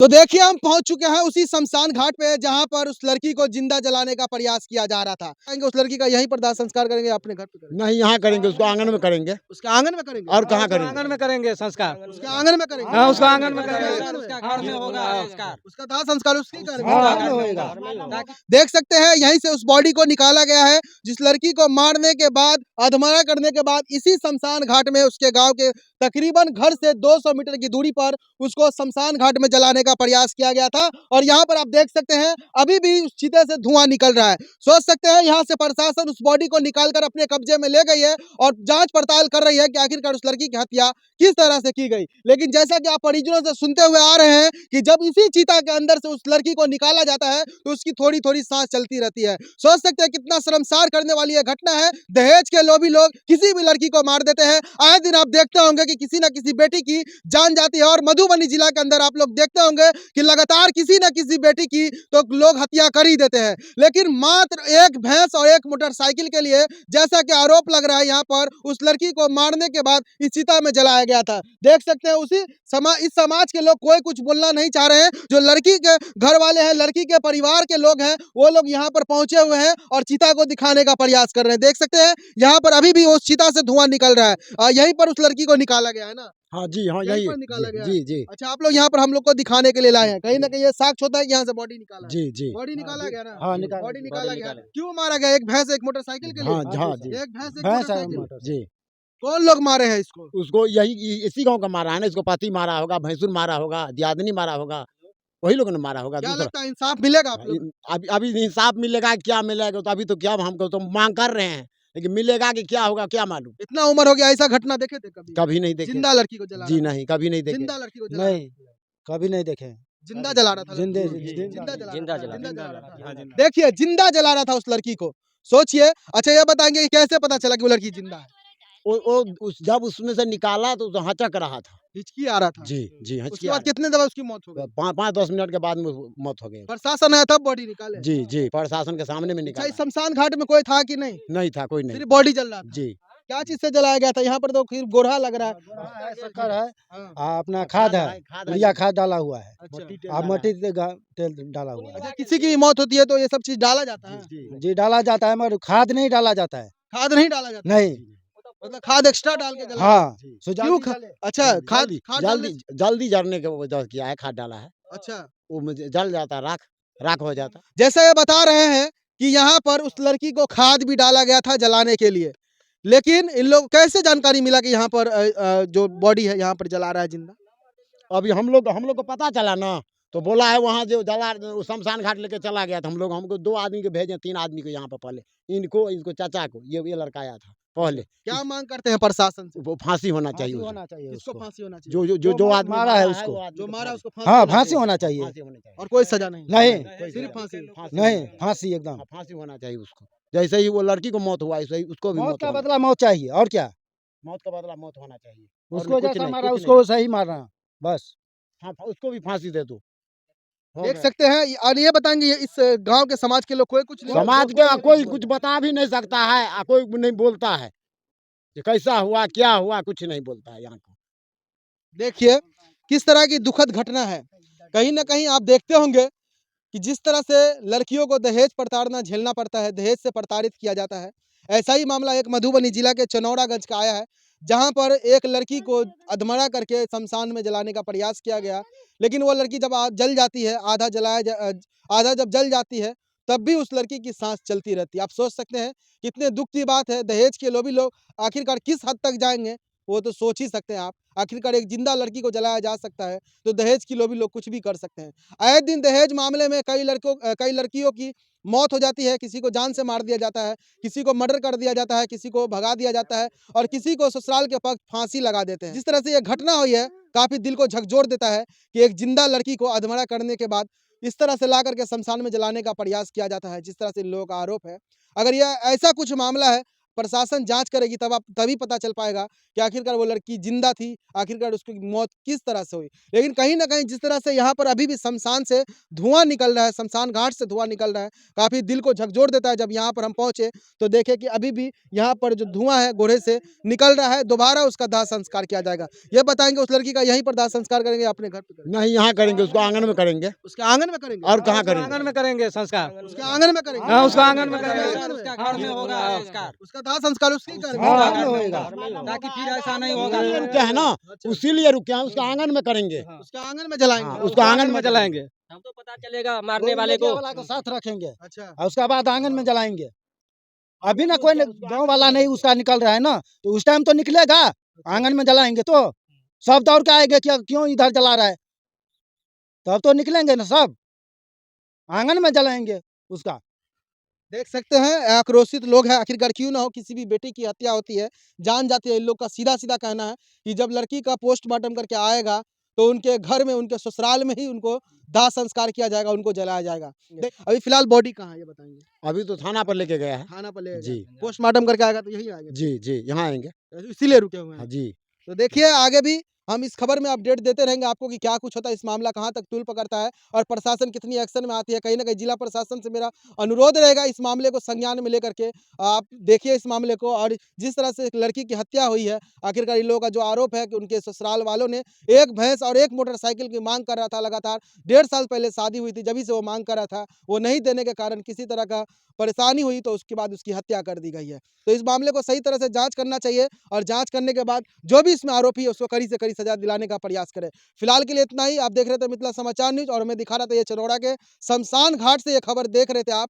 तो देखिए हम पहुंच चुके हैं उसी शमशान घाट पे जहां पर उस लड़की को जिंदा जलाने का प्रयास किया जा रहा था। आएंगे उस लड़की का यहीं पर दाह संस्कार करेंगे, अपने घर पे करेंगे? नहीं, यहाँ करेंगे, उसको आंगन में करेंगे। उसके आंगन में करेंगे? और कहाँ करेंगे? आंगन में करेंगे संस्कार। उसके आंगन में करेंगे? हाँ, उसका आंगन में उसके करेंगे। आंगन में? उसका घर में होगा संस्कार। उसका दाह संस्कार उसकी घर में? हाँ, घर में होगा। देख सकते हैं यहीं से उस बॉडी को निकाला गया है, जिस लड़की को मारने के बाद, अधमरा करने के बाद इसी शमशान घाट में उसके गांव के तकरीबन घर से 200 मीटर की दूरी पर उसको शमशान घाट में जलाने का प्रयास किया गया था। और यहाँ पर आप देख सकते हैं अभी भी उस चीते से धुआं निकल रहा है। सोच सकते हैं यहाँ से प्रशासन उस बॉडी को निकालकर अपने कब्जे में ले गई है और जांच पड़ताल कर रही है कि आखिरकार उस लड़की की हत्या किस तरह से की गई। लेकिन जैसा कि आप परिजनों से सुनते हुए आ रहे हैं कि जब इसी चीता के अंदर से उस लड़की को निकाला जाता है तो उसकी थोड़ी थोड़ी सांस चलती रहती है। सोच सकते हैं कितना शर्मसार करने वाली यह घटना है। दहेज के लोभी लोग किसी भी लड़की को मार देते हैं। आए दिन आप देखते होंगे कि किसी न किसी बेटी की जान जाती है और मधुबनी जिला के अंदर आप लोग देखते होंगे कि लगातार किसी न किसी बेटी की तो लोग हत्या कर ही देते हैं। लेकिन मात्र एक भैंस और एक मोटरसाइकिल के लिए, जैसा कि आरोप लग रहा है, यहाँ पर उस लड़की को मारने के बाद इस चिता में जलाया गया था। देख सकते हैं इस समाज के लोग कोई कुछ बोलना नहीं चाह रहे हैं। जो लड़की के घर वाले हैं, लड़की के परिवार के लोग हैं, वो लोग यहाँ पर पहुंचे हुए हैं और चिता को दिखाने का प्रयास कर रहे हैं। देख सकते हैं यहाँ पर अभी भी उस चिता से धुआं निकल रहा है। यहीं पर उस लड़की को निकाला गया है ना? हाँ जी, हाँ यहीं यही पर निकाला गया है। जी, जी, अच्छा, आप लोग यहाँ पर हम लोग को दिखाने के लिए लाए हैं। कहीं ना कहीं ये साक्ष्य होता है कि यहाँ से बॉडी निकाला है। जी, जी। बॉडी निकाला गया ना? हाँ, बॉडी निकाला गया। निकाला। क्यों मारा गया? एक भैंस एक मोटरसाइकिल के लिए? हाँ, हाँ जी। एक भैंस एक भैंस है मोटरसाइकिल। जी, कौन लोग मारे हैं इसको? उसको इसी गाँव का मारा है ना, इसको पति मारा होगा, भैंसुर मारा होगा, दियादनी मारा होगा, वही लोगों ने मारा होगा। क्या दूसरा लगता है इंसाफ मिलेगा आप लोग? अभी इंसाफ मिलेगा, क्या मिलेगा, तो अभी तो क्या हमको तो माँग कर रहे हैं, लेकिन मिलेगा कि क्या होगा क्या मालूम? इतना उम्र हो गया, ऐसा घटना देखे थे कभी? कभी नहीं देखे। जिंदा लड़की को जला जी रहा था। नहीं, कभी नहीं देखे। जिंदा लड़की को जला रहा नहीं, कभी नहीं देखे। था। जिंदा जला रहा था। जिंदे जिंदा जला जिंदा रहा था। जला जिंदा जला रहा था। हाँ, जिंदा। देखिए जिंदा जला रहा था उस लड़की को। सोचिए। अच्छा, ये बताएंगे कि कैसे पता चला कि वो लड़की जिंदा है? वो जब उसमें से निकाला तो हचक रहा था। हिचकी आ रहा था। जी, जी, उसके हचकिया बाद कितने दफा उसकी मौत हो गई? 5-10 मिनट के बाद में मौत हो गई। प्रशासन आया तब बॉडी निकाले? जी, जी, प्रशासन के सामने में अच्छा, निकाला। इस शमशान घाट में कोई था कि नहीं? नहीं था, कोई नहीं। सिर्फ बॉडी जल रहा था। जी। क्या चीज से जलाया गया था? यहाँ पर तो फिर गोरा लग रहा है। शक्कर है, हाँ। अपना खाद है, यूरिया खाद डाला हुआ है, अच्छा। और मट्टी से तेल डाला हुआ है। अच्छा, किसी की मौत होती है तो ये सब चीज डाला जाता है? जी डाला जाता है, मगर खाद नहीं डाला जाता है। खाद नहीं डाला जाता? नहीं। मतलब खाद एक्स्ट्रा डाल के जलाया? हाँ, क्यों अच्छा, खाद खाद डालने जल्दी जल्दी जलने की वजह किया है, खाद डाला है। अच्छा। वो मुझे जल जाता, राख हो जाता। जैसा ये बता रहे हैं कि यहाँ पर उस लड़की को खाद भी डाला गया था जलाने के लिए, लेकिन इन लोग कैसे जानकारी मिला कि यहाँ पर जो बॉडी है यहाँ पर जला रहा है जिंदा? अभी हम लोग को पता चला ना, तो बोला है वहाँ जो वो शमशान घाट लेके चला गया था। हमको 2 आदमी को भेजे, 3 आदमी को यहाँ पे पहले। इनको चाचा को, ये लड़का आया था पहले। क्या मांग करते हैं प्रशासन से? वो फांसी होना चाहिए उसे। होना चाहिए किसको उसको। फांसी होना चाहिए? जो आदमी मारा है वो उसको। आदमी जो को मारा फांसी- उसको फांसी हाँ, होना फांसी चाहिए। होना चाहिए। फांसी होनी चाहिए। और कोई सजा नहीं? नहीं, सिर्फ फांसी। नहीं, फांसी एकदम। हाँ, फांसी होना चाहिए उसको। जैसे ही वो लड़की को मौत हुआ, ऐसे ही उसको भी मौत मौत का होना बदला मौत चाहिए, और क्या? मौत का बदला मौत होना चाहिए। और उसको कुछ जैसा नहीं, मारा कुछ उसको सही मारना, बस। नहीं। हाँ, उसको भी फांसी दे दो। हो देख गया। सकते हैं। और ये बताएंगे इस गांव के समाज के लोग कोई कुछ नहीं? समाज के कोई कुछ बता भी नहीं सकता है, कोई नहीं बोलता है कि कैसा हुआ, क्या हुआ, कुछ नहीं बोलता है यहाँ को। देखिए किस तरह की दुखद घटना है। कहीं ना कहीं आप देखते होंगे कि जिस तरह से लड़कियों को दहेज प्रताड़ना झेलना पड़ता है, दहेज से प्रताड़ित किया जाता है, ऐसा ही मामला एक मधुबनी जिला के चनौरागंज का आया है, जहां पर एक लड़की को अधमरा करके शमशान में जलाने का प्रयास किया गया। लेकिन वो लड़की जब जल जाती है, आधा जब जल जाती है, तब भी उस लड़की की सांस चलती रहती है। आप सोच सकते हैं कितने दुख की बात है। दहेज के लोभी लोग आखिरकार किस हद तक जाएंगे, वो तो सोच ही सकते हैं आप। आखिरकार एक जिंदा लड़की को जलाया जा सकता है, तो दहेज के लोभी लोग कुछ भी कर सकते हैं। आए दिन दहेज मामले में कई लड़कियों की मौत हो जाती है, किसी को जान से मार दिया जाता है, किसी को मर्डर कर दिया जाता है, किसी को भगा दिया जाता है और किसी को ससुराल के पक्ष फांसी लगा देते हैं। जिस तरह से ये घटना हुई है, काफी दिल को झकझोर देता है कि एक जिंदा लड़की को अधमरा करने के बाद इस तरह से ला करके शमशान में जलाने का प्रयास किया जाता है, जिस तरह से इन लोगों का आरोप है। अगर यह ऐसा कुछ मामला है, प्रशासन जांच करेगी तभी पता चल पाएगा कि आखिरकार वो लड़की जिंदा थी, आखिरकार उसकी मौत किस तरह से हुई। लेकिन कहीं न कहीं जिस तरह से यहाँ पर अभी भी शमशान से धुआँ निकल रहा है, शमशान घाट से धुआँ निकल रहा है, काफ़ी दिल को झकझोर देता है। जब यहाँ पर हम पहुँचे तो देखे कि अभी भी यहाँ पर जो धुआँ है गोढ़े से निकल रहा है, दोबारा उसका दाह संस्कार किया जाएगा। ये बताएँगे उस लड़की का यहीं पर दाह संस्कार करेंगे या अपने घर पे करेंगे? नहीं, यहाँ करेंगे, उसको आंगन में करेंगे। उसके आँगन में करेंगे? और कहाँ करेंगे? आंगन में करेंगे संस्कार। उसके आँगन में करेंगे? हाँ, उसको आंगन में उसके करेंगे। आंगन में? घर में होगा संस्कार। उसका दाह संस्कार उसके ही करेंगे? हाँ, घर में होएगा। ताकि फिर ऐसा नहीं होगा। इसीलिए रुके हैं ना, उसीलिए रुके हैं, उसके आंगन में करेंगे। उसके आँगन में जलाएँगे? हाँ, उसको आंगन में जलाएंगे। हमको पता चलेगा मारने वाले को। वाला को साथ रखेंगे अच्छा। और उसके बाद आंगन में जलाएंगे। अभी ना कोई गांव वाला नहीं उसका निकल रहा है ना, तो उस टाइम तो निकलेगा। आंगन में जलाएंगे तो सब दौड़ के आएंगे कि क्यों इधर जला रहा है, तब तो निकलेंगे ना सब। आंगन में जलाएंगे उसका। देख सकते हैं आक्रोशित लोग हैं। आखिरकार क्यों ना हो, किसी भी बेटी की हत्या होती है, जान जाती है। इन लोग का सीधा-सीधा कहना है कि जब लड़की का पोस्टमार्टम करके आएगा तो उनके घर में, उनके ससुराल में ही उनको दाह संस्कार किया जाएगा, उनको जलाया जाएगा। अभी फिलहाल बॉडी कहाँ है ये बताएंगे? अभी तो थाना पर लेके गया है। थाना पर ले जी। पोस्टमार्टम करके आएगा तो यही आएगा। जी, जी, यहाँ आएंगे। इसीलिए रुके हुए हाँ हैं। जी। तो देखिए आगे भी हम इस खबर में अपडेट देते रहेंगे आपको कि क्या कुछ होता है, इस मामला कहाँ तक तूल पकड़ता है और प्रशासन कितनी एक्शन में आती है। कहीं न कहीं जिला प्रशासन से मेरा अनुरोध रहेगा इस मामले को संज्ञान में लेकर के आप देखिए इस मामले को। और जिस तरह से एक लड़की की हत्या हुई है, आखिरकार इन लोगों का जो आरोप है कि उनके ससुराल वालों ने एक भैंस और एक मोटरसाइकिल की माँग कर रहा था लगातार। 1.5 साल पहले शादी हुई थी, जभी से वो माँग कर रहा था, वो नहीं देने के कारण किसी तरह का परेशानी हुई तो उसके बाद उसकी हत्या कर दी गई है। तो इस मामले को सही तरह से जाँच करना चाहिए और जाँच करने के बाद जो भी इसमें आरोपी है उसको कड़ी से कड़ी सजा दिलाने का प्रयास करें। फिलहाल के लिए इतना ही। आप देख रहे थे मिथिला समाचार न्यूज़ और मैं दिखा रहा था ये चरौड़ा के शमशान घाट से ये खबर देख रहे थे आप।